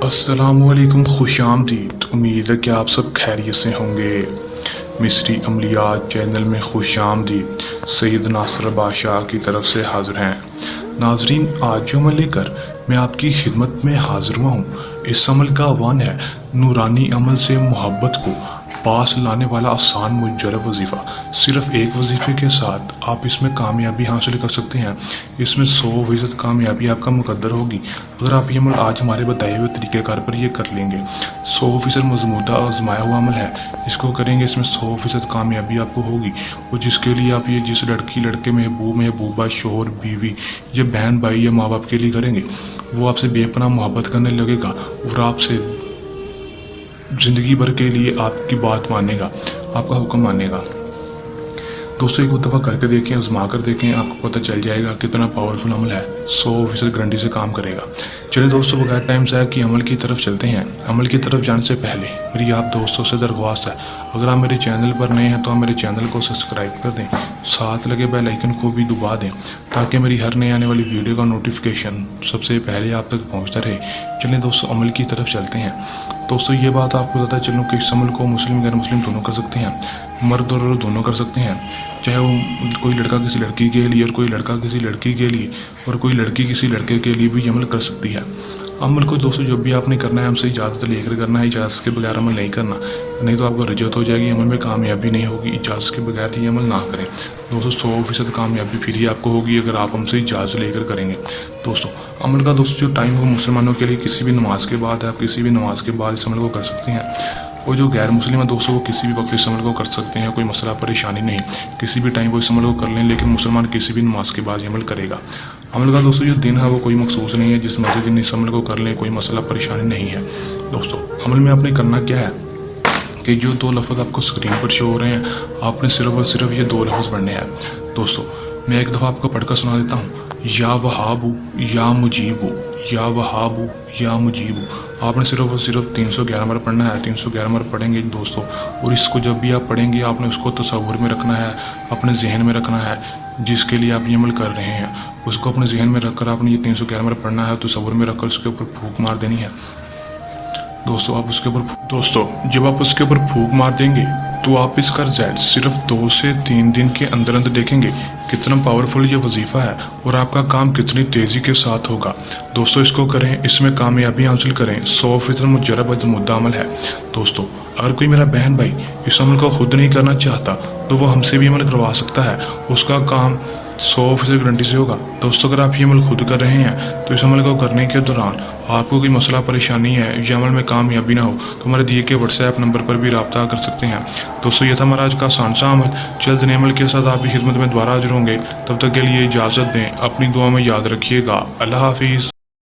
السلام علیکم، خوش آمدید۔ امید ہے کہ آپ سب خیریت سے ہوں گے۔ مصری عملیات چینل میں خوش آمدید۔ سید ناصر بادشاہ کی طرف سے حاضر ہیں۔ ناظرین، آج جو عمل لے کر میں آپ کی خدمت میں حاضر ہوا ہوں، اس عمل کا عنوان ہے نورانی عمل سے محبت کو پاس لانے والا آسان مجرب وظیفہ۔ صرف ایک وظیفے کے ساتھ آپ اس میں کامیابی حاصل کر سکتے ہیں۔ اس میں 100% کامیابی آپ کا مقدر ہوگی اگر آپ یہ عمل آج ہمارے بتائے ہوئے طریقہ کار پر یہ کر لیں گے۔ 100% مضمودہ آزمایا ہوا عمل ہے، اس کو کریں گے، اس میں 100% کامیابی آپ کو ہوگی، اور جس کے لیے آپ یہ جس لڑکی لڑکے محبوب محبوبہ شوہر بیوی یا بہن بھائی یا ماں باپ کے لیے کریں گے، وہ آپ سے بے پناہ محبت کرنے لگے گا اور آپ سے زندگی بھر کے لیے آپ کی بات مانے گا، آپ کا حکم مانے گا۔ دوستو، ایک دفعہ کر کے دیکھیں، آزما کر دیکھیں، آپ کو پتہ چل جائے گا کتنا پاورفل عمل ہے، 100% گارنٹی سے کام کرے گا۔ چلیں دوستو، بغیر ٹائم ضائع کیے عمل کی طرف چلتے ہیں۔ عمل کی طرف جانے سے پہلے میری آپ دوستوں سے درخواست ہے، اگر آپ میرے چینل پر نئے ہیں تو آپ میرے چینل کو سبسکرائب کر دیں، ساتھ لگے بیل آئیکن کو بھی دبا دیں تاکہ میری ہر نئے آنے والی ویڈیو کا نوٹیفیکیشن سب سے پہلے آپ تک پہنچتا رہے۔ چلیں دوستو، عمل کی طرف چلتے ہیں۔ دوستو، یہ بات آپ کو پتہ چلوں کہ اس عمل کو مسلم غیر مسلم دونوں کر سکتے ہیں، مرد اور عورت دونوں کر سکتے ہیں، چاہے وہ کوئی لڑکا کسی لڑکی کے لیے اور کوئی لڑکا کسی لڑکی کے لیے اور کوئی لڑکی کسی لڑکے کے لیے بھی یہ عمل کر سکتی ہے۔ عمل کو دوستو جب بھی آپ نے کرنا ہے ہم سے اجازت لے کر کرنا ہے، اجازت کے بغیر عمل نہیں کرنا، نہیں تو آپ کو رجعت ہو جائے گی، عمل میں کامیابی نہیں ہوگی۔ اجازت کے بغیر یہ عمل نہ کریں دوستو، 100% کامیابی پھر ہی آپ کو ہوگی اگر آپ ہم سے اجازت لے کر کریں گے۔ دوستو، عمل کا دوستو جو ٹائم ہو مسلمانوں کے لیے کسی بھی نماز کے بعد ہے، آپ کسی بھی نماز کے بعد اس عمل کو کر سکتے ہیں، اور جو غیر مسلم ہے دوستوں وہ کسی بھی وقت اس عمل کو کر سکتے ہیں، کوئی مسئلہ پریشانی نہیں، کسی بھی ٹائم وہ اس عمل کو کر لیں، لیکن مسلمان کسی بھی نماز کے بعد یہ عمل کرے گا۔ عمل کا دوستو جو دن ہے وہ کوئی مخصوص نہیں ہے، جس مرضی دن اس عمل کو کر لیں، کوئی مسئلہ پریشانی نہیں ہے۔ دوستو، عمل میں آپ نے کرنا کیا ہے کہ جو 2 لفظ آپ کو اسکرین پر شو ہو رہے ہیں، آپ نے صرف اور صرف یہ 2 لفظ پڑھنے ہیں۔ دوستو، میں ایک دفعہ آپ کو پڑھ کر سنا دیتا ہوں، یا وہابو یا مجیبو، یا وہابو یا مجیبو۔ آپ نے صرف اور صرف 311 بار پڑھنا ہے، 311 بار پڑھیں گے دوستو، اور اس کو جب بھی آپ پڑھیں گے آپ نے اس کو تصور میں رکھنا ہے، اپنے ذہن میں رکھنا ہے، جس کے لیے آپ یہ عمل کر رہے ہیں اس کو اپنے ذہن میں رکھ کر آپ نے یہ 311 بار پڑھنا ہے، تصور میں رکھ کر اس کے اوپر پھونک مار دینی ہے۔ دوستو جب آپ اس کے اوپر پھونک مار دیں گے تو آپ اس کا رزلٹ صرف 2 سے 3 دن کے اندر اندر دیکھیں گے، کتنا پاورفل یہ وظیفہ ہے اور آپ کا کام کتنی تیزی کے ساتھ ہوگا۔ دوستو اس کو کریں، اس میں کامیابی حاصل کریں، 100% مجرب مدہ عمل ہے۔ دوستو، اگر کوئی میرا بہن بھائی اس عمل کو خود نہیں کرنا چاہتا تو وہ ہم سے بھی عمل کروا سکتا ہے، اس کا کام 100% گارنٹی سے ہوگا۔ دوستو، اگر آپ یہ عمل خود کر رہے ہیں تو اس عمل کو کرنے کے دوران آپ کو کوئی مسئلہ پریشانی ہے یا عمل میں کامیابی نہ ہو تو ہمارے دیے کے واٹس ایپ نمبر پر بھی رابطہ کر سکتے ہیں۔ دوستو، یہ تھا ہمارا آج کا آسان سا عمل۔ جلد نئے عمل کے ساتھ آپ کی خدمت میں دوبارہ حاضر ہوں گے، تب تک کے لیے اجازت دیں، اپنی دعا میں یاد رکھیے گا۔ اللہ حافظ۔